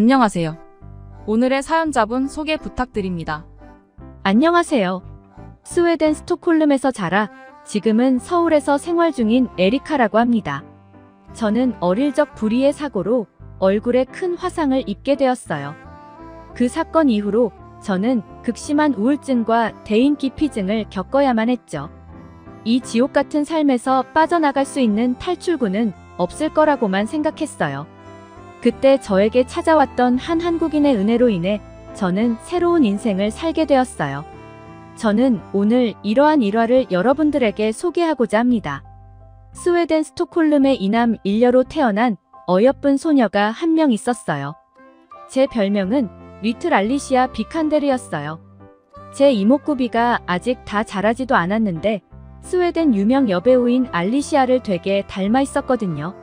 안녕하세요. 오늘의 사연자분 소개 부탁드립니다. 안녕하세요. 스웨덴 스톡홀름에서 자라 지금은 서울에서 생활 중인 에리카라고 합니다. 저는 어릴 적 불의의 사고로 얼굴에 큰 화상을 입게 되었어요. 그 사건 이후로 저는 극심한 우울증과 대인기피증을 겪어야만 했죠. 이 지옥 같은 삶에서 빠져나갈 수 있는 탈출구는 없을 거라고만 생각했어요. 그때 저에게 찾아왔던 한 한국인의 은혜로 인해 저는 새로운 인생을 살게 되었어요. 저는 오늘 이러한 일화를 여러분들에게 소개하고자 합니다. 스웨덴 스톡홀름의 이남 일녀로 태어난 어여쁜 소녀가 한 명 있었어요. 제 별명은 리틀 알리시아 비칸데르였어요. 제 이목구비가 아직 다 자라지도 않았는데 스웨덴 유명 여배우인 알리시아를 되게 닮아 있었거든요.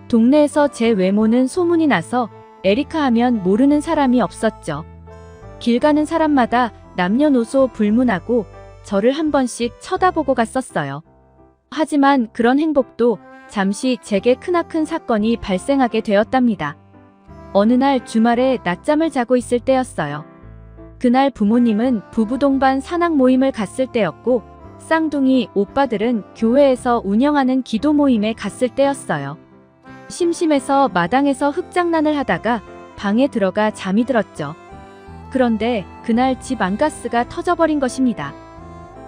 동네에서 제 외모는 소문이 나서 에리카 하면 모르는 사람이 없었죠. 길 가는 사람마다 남녀노소 불문하고 저를 한 번씩 쳐다보고 갔었어요. 하지만 그런 행복도 잠시 제게 크나큰 사건이 발생하게 되었답니다. 어느 날 주말에 낮잠을 자고 있을 때였어요. 그날 부모님은 부부 동반 산악 모임을 갔을 때였고 쌍둥이 오빠들은 교회에서 운영하는 기도 모임에 갔을 때였어요. 심심해서 마당에서 흙장난을 하다가 방에 들어가 잠이 들었죠. 그런데 그날 집 안가스가 터져버린 것입니다.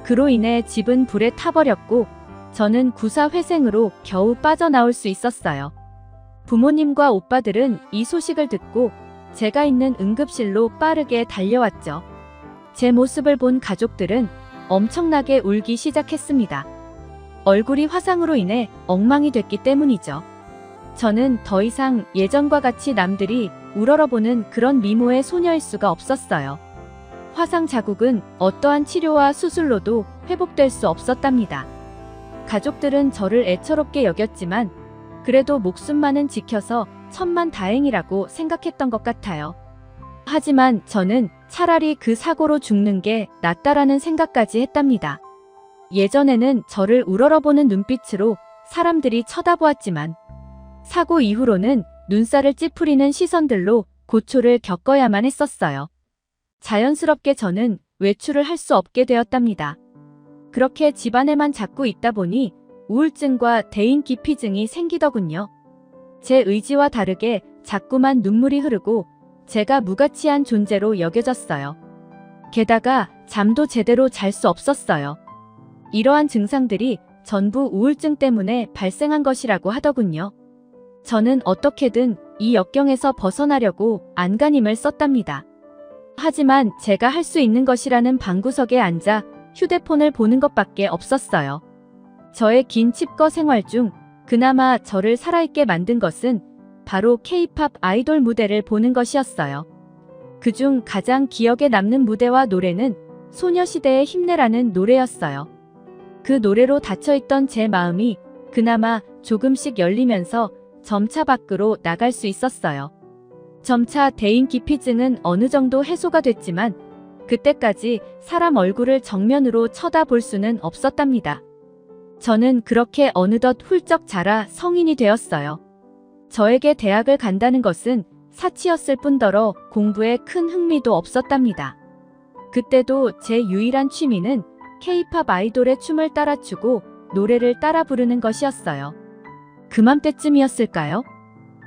그로 인해 집은 불에 타버렸고 저는 구사회생으로 겨우 빠져나올 수 있었어요. 부모님과 오빠들은 이 소식을 듣고 제가 있는 응급실로 빠르게 달려왔죠. 제 모습을 본 가족들은 엄청나게 울기 시작했습니다. 얼굴이 화상으로 인해 엉망이 됐기 때문이죠. 저는 더 이상 예전과 같이 남들이 우러러보는 그런 미모의 소녀일 수가 없었어요. 화상 자국은 어떠한 치료와 수술로도 회복될 수 없었답니다. 가족들은 저를 애처롭게 여겼지만 그래도 목숨만은 지켜서 천만다행이라고 생각했던 것 같아요. 하지만 저는 차라리 그 사고로 죽는 게 낫다라는 생각까지 했답니다. 예전에는 저를 우러러보는 눈빛으로 사람들이 쳐다보았지만 사고 이후로는 눈살을 찌푸리는 시선들로 고초를 겪어야만 했었어요. 자연스럽게 저는 외출을 할 수 없게 되었답니다. 그렇게 집안에만 자꾸 있다 보니 우울증과 대인기피증이 생기더군요. 제 의지와 다르게 자꾸만 눈물이 흐르고 제가 무가치한 존재로 여겨졌어요. 게다가 잠도 제대로 잘 수 없었어요. 이러한 증상들이 전부 우울증 때문에 발생한 것이라고 하더군요. 저는 어떻게든 이 역경에서 벗어나려고 안간힘을 썼답니다. 하지만 제가 할 수 있는 것이라는 방구석에 앉아 휴대폰을 보는 것밖에 없었어요. 저의 긴 칩거 생활 중 그나마 저를 살아있게 만든 것은 바로 K-팝 아이돌 무대를 보는 것이었어요. 그중 가장 기억에 남는 무대와 노래는 소녀시대의 힘내라는 노래였어요. 그 노래로 닫혀있던 제 마음이 그나마 조금씩 열리면서 점차 밖으로 나갈 수 있었어요. 점차 대인기피증은 어느 정도 해소가 됐지만 그때까지 사람 얼굴을 정면으로 쳐다볼 수는 없었답니다. 저는 그렇게 어느덧 훌쩍 자라 성인이 되었어요. 저에게 대학을 간다는 것은 사치였을 뿐더러 공부에 큰 흥미도 없었답니다. 그때도 제 유일한 취미는 K-팝 아이돌의 춤을 따라 추고 노래를 따라 부르는 것이었어요. 그맘때쯤이었을까요?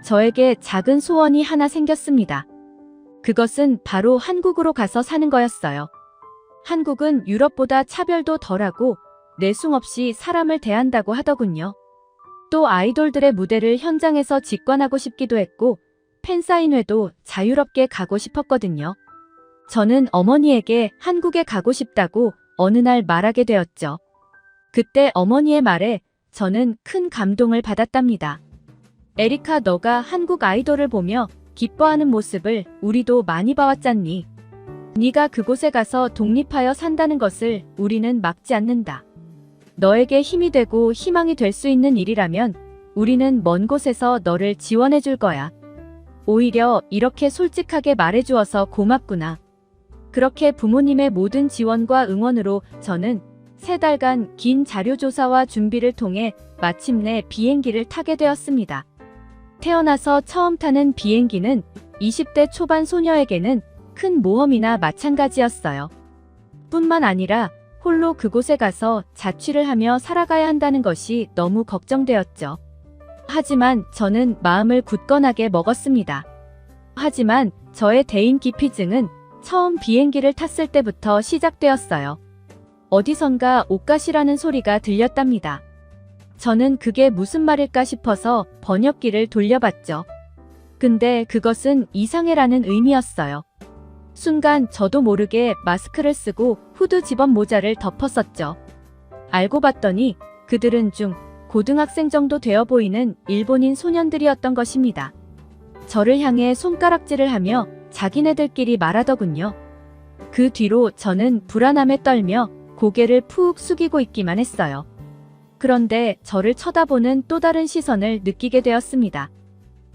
저에게 작은 소원이 하나 생겼습니다. 그것은 바로 한국으로 가서 사는 거였어요. 한국은 유럽보다 차별도 덜하고 내숭 없이 사람을 대한다고 하더군요. 또 아이돌들의 무대를 현장에서 직관하고 싶기도 했고 팬사인회도 자유롭게 가고 싶었거든요. 저는 어머니에게 한국에 가고 싶다고 어느 날 말하게 되었죠. 그때 어머니의 말에 저는 큰 감동을 받았답니다. 에리카, 너가 한국 아이돌을 보며 기뻐하는 모습을 우리도 많이 봐왔잖니. 네가 그곳에 가서 독립하여 산다는 것을 우리는 막지 않는다. 너에게 힘이 되고 희망이 될 수 있는 일이라면 우리는 먼 곳에서 너를 지원해 줄 거야. 오히려 이렇게 솔직하게 말해주어서 고맙구나. 그렇게 부모님의 모든 지원과 응원으로 저는 3달간 긴 자료조사와 준비를 통해 마침내 비행기를 타게 되었습니다. 태어나서 처음 타는 비행기는 20대 초반 소녀에게는 큰 모험이나 마찬가지였어요. 뿐만 아니라 홀로 그곳에 가서 자취를 하며 살아가야 한다는 것이 너무 걱정되었죠. 하지만 저는 마음을 굳건하게 먹었습니다. 하지만 저의 대인 기피증은 처음 비행기를 탔을 때부터 시작되었어요. 어디선가 옷가시라는 소리가 들렸답니다. 저는 그게 무슨 말일까 싶어서 번역기를 돌려봤죠. 근데 그것은 이상해라는 의미였어요. 순간 저도 모르게 마스크를 쓰고 후드 집업 모자를 덮었었죠. 알고 봤더니 그들은 고등학생 정도 되어 보이는 일본인 소년들이었던 것입니다. 저를 향해 손가락질을 하며 자기네들끼리 말하더군요. 그 뒤로 저는 불안함에 떨며 고개를 푹 숙이고 있기만 했어요. 그런데 저를 쳐다보는 또 다른 시선을 느끼게 되었습니다.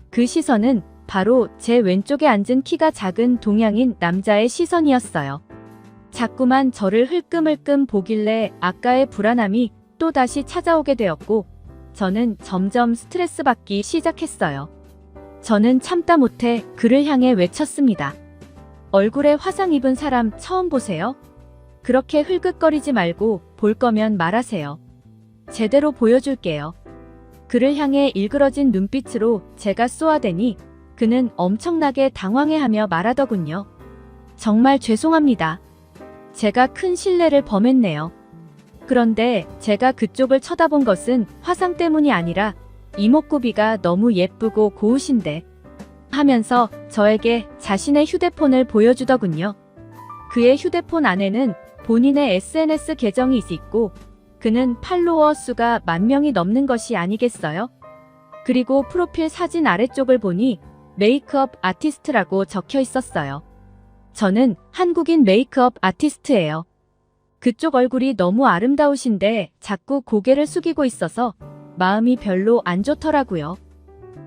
그 시선은 바로 제 왼쪽에 앉은 키가 작은 동양인 남자의 시선이었어요. 자꾸만 저를 흘끔흘끔 보길래 아까의 불안함이 또 다시 찾아오게 되었고, 저는 점점 스트레스 받기 시작했어요. 저는 참다 못해 그를 향해 외쳤습니다. 얼굴에 화상 입은 사람 처음 보세요? 그렇게 흘끗거리지 말고 볼 거면 말하세요. 제대로 보여줄게요. 그를 향해 일그러진 눈빛으로 제가 쏘아대니 그는 엄청나게 당황해하며 말하더군요. 정말 죄송합니다. 제가 큰 실례를 범했네요. 그런데 제가 그쪽을 쳐다본 것은 화상 때문이 아니라 이목구비가 너무 예쁘고 고우신데 하면서 저에게 자신의 휴대폰을 보여주더군요. 그의 휴대폰 안에는 본인의 SNS 계정이 있고 그는 팔로워 수가 10,000명이 넘는 것이 아니겠어요? 그리고 프로필 사진 아래쪽을 보니 메이크업 아티스트라고 적혀 있었어요. 저는 한국인 메이크업 아티스트예요. 그쪽 얼굴이 너무 아름다우신데 자꾸 고개를 숙이고 있어서 마음이 별로 안 좋더라고요.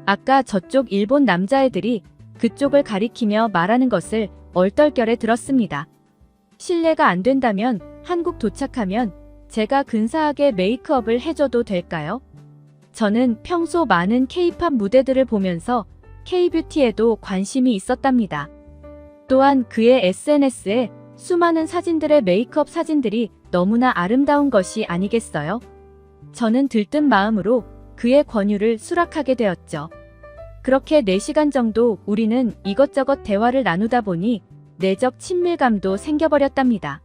아까 저쪽 일본 남자애들이 그쪽을 가리키며 말하는 것을 얼떨결에 들었습니다. 실례가 안 된다면 한국 도착하면 제가 근사하게 메이크업을 해줘도 될까요? 저는 평소 많은 K-팝 무대들을 보면서 K-뷰티에도 관심이 있었답니다. 또한 그의 SNS에 수많은 사진들의 메이크업 사진들이 너무나 아름다운 것이 아니겠어요? 저는 들뜬 마음으로 그의 권유를 수락하게 되었죠. 그렇게 4시간 정도 우리는 이것저것 대화를 나누다 보니 내적 친밀감도 생겨버렸답니다.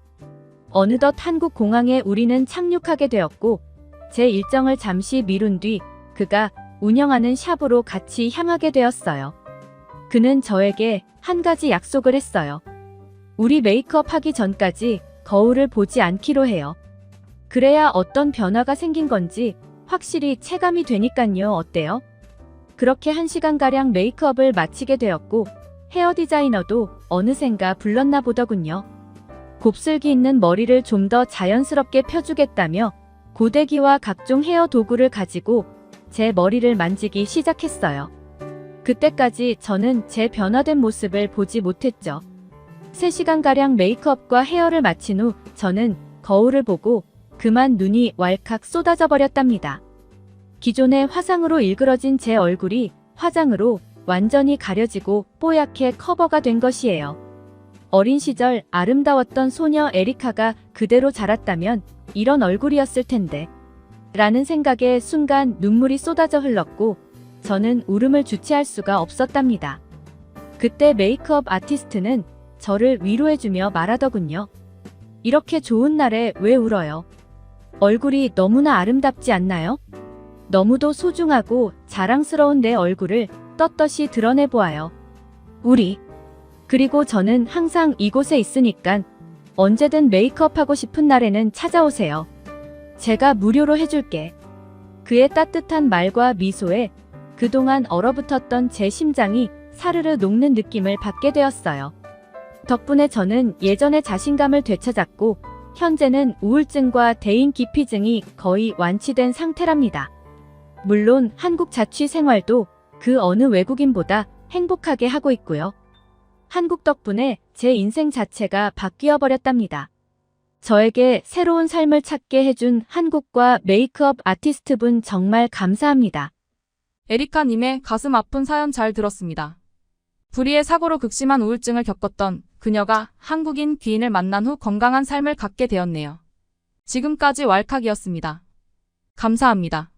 어느덧 한국 공항에 우리는 착륙하게 되었고 제 일정을 잠시 미룬 뒤 그가 운영하는 샵으로 같이 향하게 되었어요. 그는 저에게 한 가지 약속을 했어요. 우리 메이크업 하기 전까지 거울을 보지 않기로 해요. 그래야 어떤 변화가 생긴 건지 확실히 체감이 되니깐요. 어때요? 그렇게 1시간가량 메이크업을 마치게 되었고 헤어 디자이너도 어느샌가 불렀나 보더군요. 곱슬기 있는 머리를 좀 더 자연스럽게 펴주겠다며 고데기와 각종 헤어 도구를 가지고 제 머리를 만지기 시작했어요. 그때까지 저는 제 변화된 모습을 보지 못했죠. 3시간가량 메이크업과 헤어를 마친 후 저는 거울을 보고 그만 눈이 왈칵 쏟아져 버렸답니다. 기존의 화상으로 일그러진 제 얼굴이 화장으로 완전히 가려지고 뽀얗게 커버가 된 것이에요. 어린 시절 아름다웠던 소녀 에리카가 그대로 자랐다면 이런 얼굴이었을 텐데 라는 생각에 순간 눈물이 쏟아져 흘렀고 저는 울음을 주체할 수가 없었답니다. 그때 메이크업 아티스트는 저를 위로해주며 말하더군요. 이렇게 좋은 날에 왜 울어요? 얼굴이 너무나 아름답지 않나요? 너무도 소중하고 자랑스러운 내 얼굴을 떳떳이 드러내보아요. 우리. 그리고 저는 항상 이곳에 있으니깐 언제든 메이크업하고 싶은 날에는 찾아오세요. 제가 무료로 해줄게. 그의 따뜻한 말과 미소에 그동안 얼어붙었던 제 심장이 사르르 녹는 느낌을 받게 되었어요. 덕분에 저는 예전의 자신감을 되찾았고 현재는 우울증과 대인 기피증이 거의 완치된 상태랍니다. 물론 한국 자취 생활도 그 어느 외국인보다 행복하게 하고 있고요. 한국 덕분에 제 인생 자체가 바뀌어 버렸답니다. 저에게 새로운 삶을 찾게 해준 한국과 메이크업 아티스트분 정말 감사합니다. 에리카님의 가슴 아픈 사연 잘 들었습니다. 불의의 사고로 극심한 우울증을 겪었던 그녀가 한국인 귀인을 만난 후 건강한 삶을 갖게 되었네요. 지금까지 왈칵이었습니다. 감사합니다.